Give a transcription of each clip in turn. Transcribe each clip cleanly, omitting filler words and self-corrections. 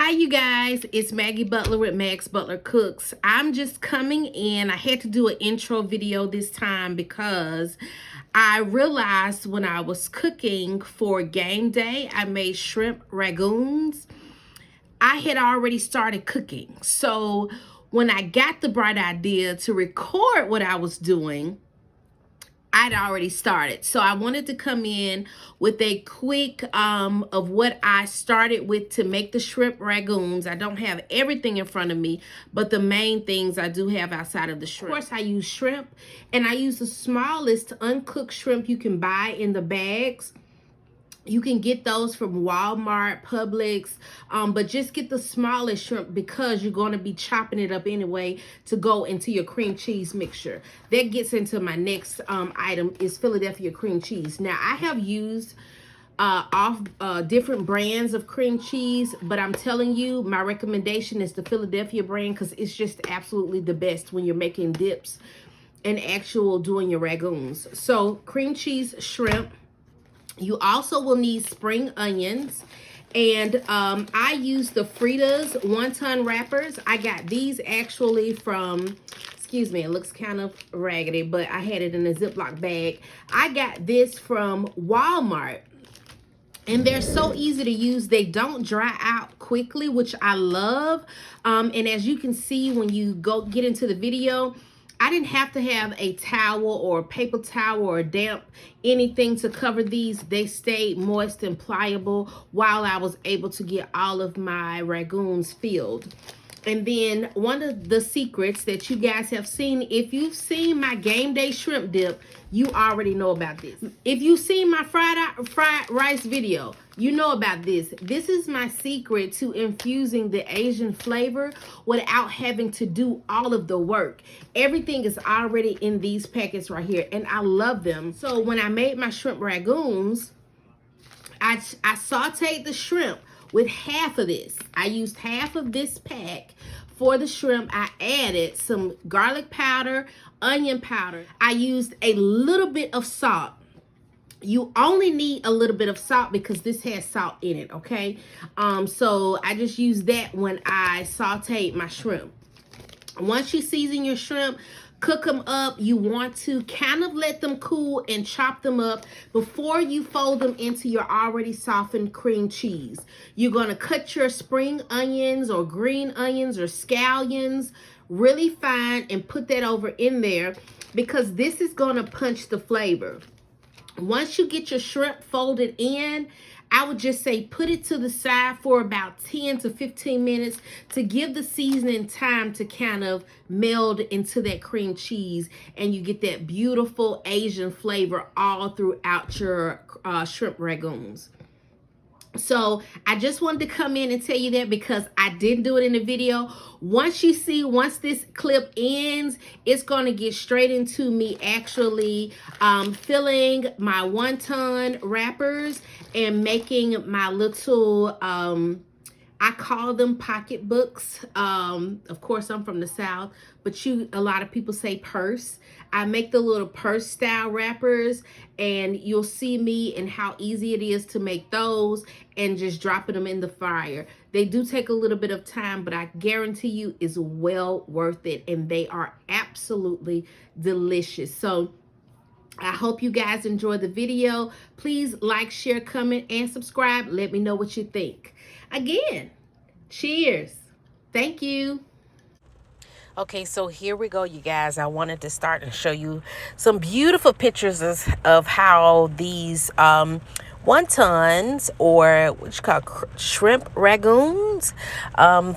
Hi you guys, it's Maggie Butler with Mags Butler Cooks. I'm just coming in. I had to do an intro video this time because I realized when I was cooking for game day, I made shrimp ragoons. I had already started cooking. So when I got the bright idea to record what I was doing, I'd already started. So I wanted to come in with a quick of what I started with to make the shrimp ragoons. I don't have everything in front of me, but the main things I do have outside of the shrimp. Of course, I use shrimp, and I use the smallest uncooked shrimp you can buy in the bags. You can get those from Walmart, Publix, but just get the smallest shrimp because you're going to be chopping it up anyway to go into your cream cheese mixture. That gets into my next item is Philadelphia cream cheese. Now, I have used different brands of cream cheese, but I'm telling you, my recommendation is the Philadelphia brand because it's just absolutely the best when you're making dips and actual doing your ragoons. So, cream cheese, shrimp. You also will need spring onions, and I use the Frida's Wonton Wrappers. I got these actually from, excuse me, it looks kind of raggedy, but I had it in a Ziploc bag. I got this from Walmart, and they're so easy to use. They don't dry out quickly, which I love. And as you can see when you go get into the video, I didn't have to have a towel or a paper towel or a damp anything to cover these. They stayed moist and pliable while I was able to get all of my ragoons filled. And then one of the secrets that you guys have seen, if you've seen my game day shrimp dip, you already know about this. If you've seen my fried rice video, you know about this. This is my secret to infusing the Asian flavor without having to do all of the work. Everything is already in these packets right here, and I love them. So when I made my shrimp ragoons, I sauteed the shrimp with half of this. I used half of this pack for the shrimp. I added some garlic powder, onion powder. I used a little bit of salt. You only need a little bit of salt because this has salt in it, okay? So I just used that when I sauteed my shrimp. Once you season your shrimp, cook them up. You want to kind of let them cool and chop them up before you fold them into your already softened cream cheese. You're going to cut your spring onions or green onions or scallions really fine and put that over in there because this is going to punch the flavor. Once you get your shrimp folded in, I would just say put it to the side for about 10 to 15 minutes to give the seasoning time to kind of meld into that cream cheese, and you get that beautiful Asian flavor all throughout your shrimp ragoons. So I just wanted to come in and tell you that because I didn't do it in the video. Once this clip ends, it's going to get straight into me actually filling my wonton wrappers and making my little I call them pocketbooks. Of course, I'm from the South, but a lot of people say purse. I make the little purse style wrappers, and you'll see me and how easy it is to make those and just dropping them in the fryer. They do take a little bit of time, but I guarantee you it's well worth it, and they are absolutely delicious. So I hope you guys enjoy the video. Please like, share, comment, and subscribe. Let me know what you think. Again, cheers. Thank you. Okay, so here we go, you guys. I wanted to start and show you some beautiful pictures of how these wontons, or what you call shrimp ragoons,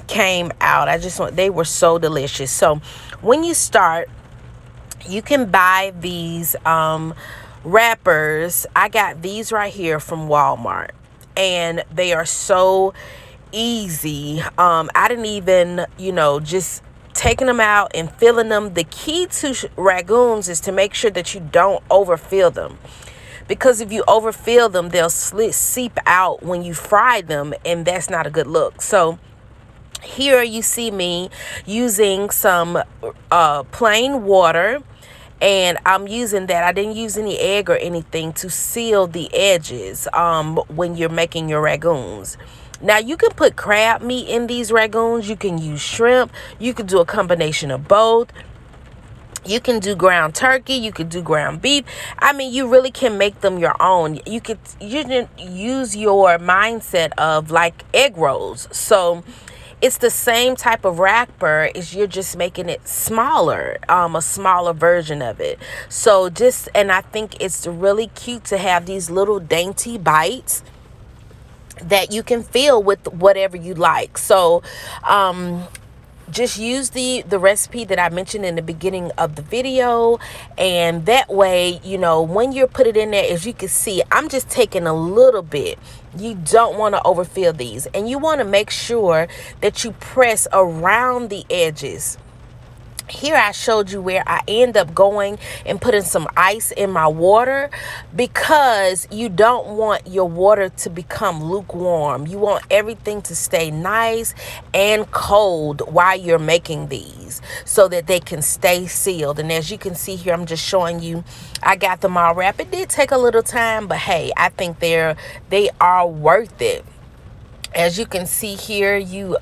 came out. They were so delicious. So when you start, you can buy these wrappers. I got these right here from Walmart, and they are so easy. I didn't even, just taking them out and filling them. The key to ragoons is to make sure that you don't overfill them, because if you overfill them, they'll seep out when you fry them, and that's not a good look. So here you see me using some plain water, and I'm using that. I didn't use any egg or anything to seal the edges when you're making your ragoons. Now you can put crab meat in these ragoons. You can use shrimp. You could do a combination of both. You can do ground turkey. You could do ground beef. I mean, you really can make them your own. You can use your mindset of like egg rolls. So it's the same type of wrapper, is you're just making it smaller, a smaller version of it. So and I think it's really cute to have these little dainty bites that you can fill with whatever you like. So just use the recipe that I mentioned in the beginning of the video, and that way, you know, when you're put it in there, as you can see, I'm just taking a little bit. You don't want to overfill these, and you want to make sure that you press around the edges. Here I showed you where I end up going and putting some ice in my water, because you don't want your water to become lukewarm. You want everything to stay nice and cold while you're making these, so that they can stay sealed. And as you can see here, I'm just showing you, I got them all wrapped. It did take a little time, but hey, I think they are worth it. As you can see here, you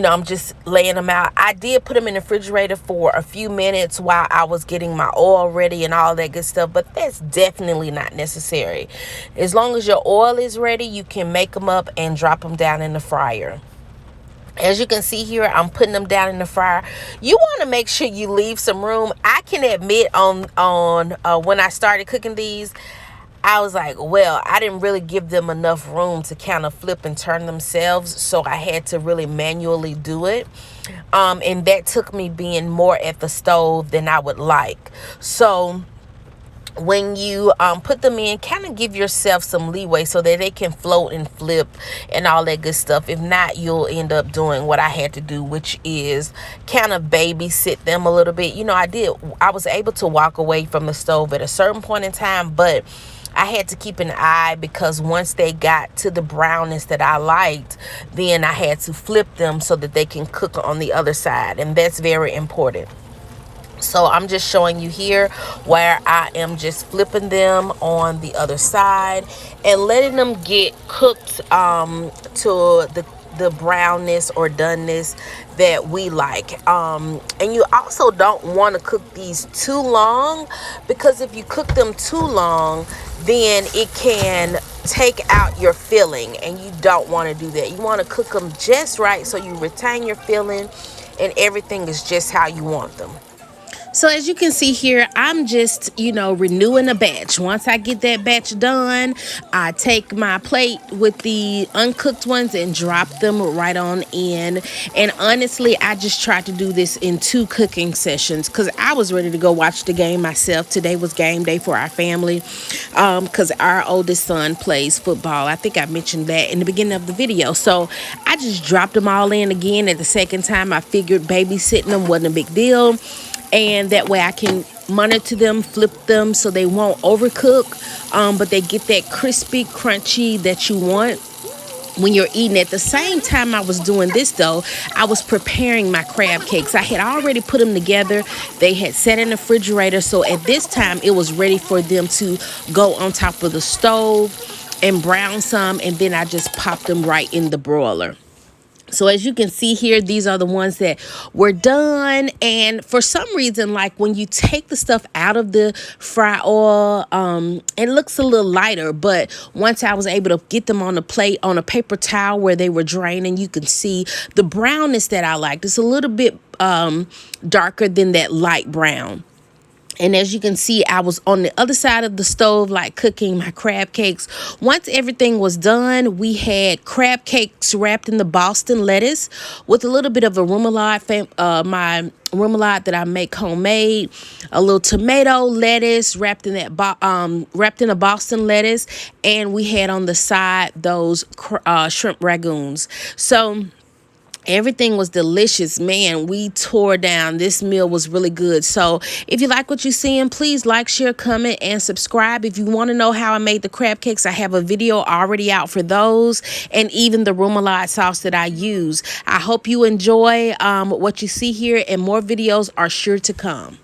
know, I'm just laying them out. I did put them in the refrigerator for a few minutes while I was getting my oil ready and all that good stuff, but that's definitely not necessary. As long as your oil is ready, you can make them up and drop them down in the fryer. As you can see here, I'm putting them down in the fryer. You want to make sure you leave some room. I can admit when I started cooking these, I was like, well, I didn't really give them enough room to kind of flip and turn themselves, so I had to really manually do it. And that took me being more at the stove than I would like. So when you put them in, kind of give yourself some leeway so that they can float and flip and all that good stuff. If not, you'll end up doing what I had to do, which is kind of babysit them a little bit. You know, I was able to walk away from the stove at a certain point in time, but I had to keep an eye, because once they got to the brownness that I liked, then I had to flip them so that they can cook on the other side, and that's very important. So I'm just showing you here where I am just flipping them on the other side and letting them get cooked to the brownness or doneness that we like. And you also don't want to cook these too long, because if you cook them too long, then it can take out your filling, and you don't want to do that. You want to cook them just right so you retain your filling and everything is just how you want them. So as you can see here, I'm just, you know, renewing a batch. Once I get that batch done, I take my plate with the uncooked ones and drop them right on in. And honestly, I just tried to do this in 2 cooking sessions, because I was ready to go watch the game myself. Today was game day for our family, because our oldest son plays football. I think I mentioned that in the beginning of the video. So I just dropped them all in again. At the second time, I figured babysitting them wasn't a big deal. And that way I can monitor them, flip them so they won't overcook, but they get that crispy, crunchy that you want when you're eating. At the same time I was doing this, though, I was preparing my crab cakes. I had already put them together. They had sat in the refrigerator, so at this time it was ready for them to go on top of the stove and brown some, and then I just popped them right in the broiler. So as you can see here, these are the ones that were done. And for some reason, like when you take the stuff out of the fry oil, it looks a little lighter. But once I was able to get them on a plate, on a paper towel where they were draining, you can see the brownness that I liked. It's a little bit darker than that light brown. And as you can see, I was on the other side of the stove, like cooking my crab cakes. Once everything was done, we had crab cakes wrapped in the Boston lettuce with a little bit of remoulade, my remoulade that I make homemade, a little tomato lettuce wrapped in that wrapped in a Boston lettuce, and we had on the side those shrimp ragoons. So everything was delicious. Man, we tore down. This meal was really good. So if you like what you're seeing, please like, share, comment, and subscribe. If you want to know how I made the crab cakes, I have a video already out for those, and even the remoulade sauce that I use. I hope you enjoy what you see here, and more videos are sure to come.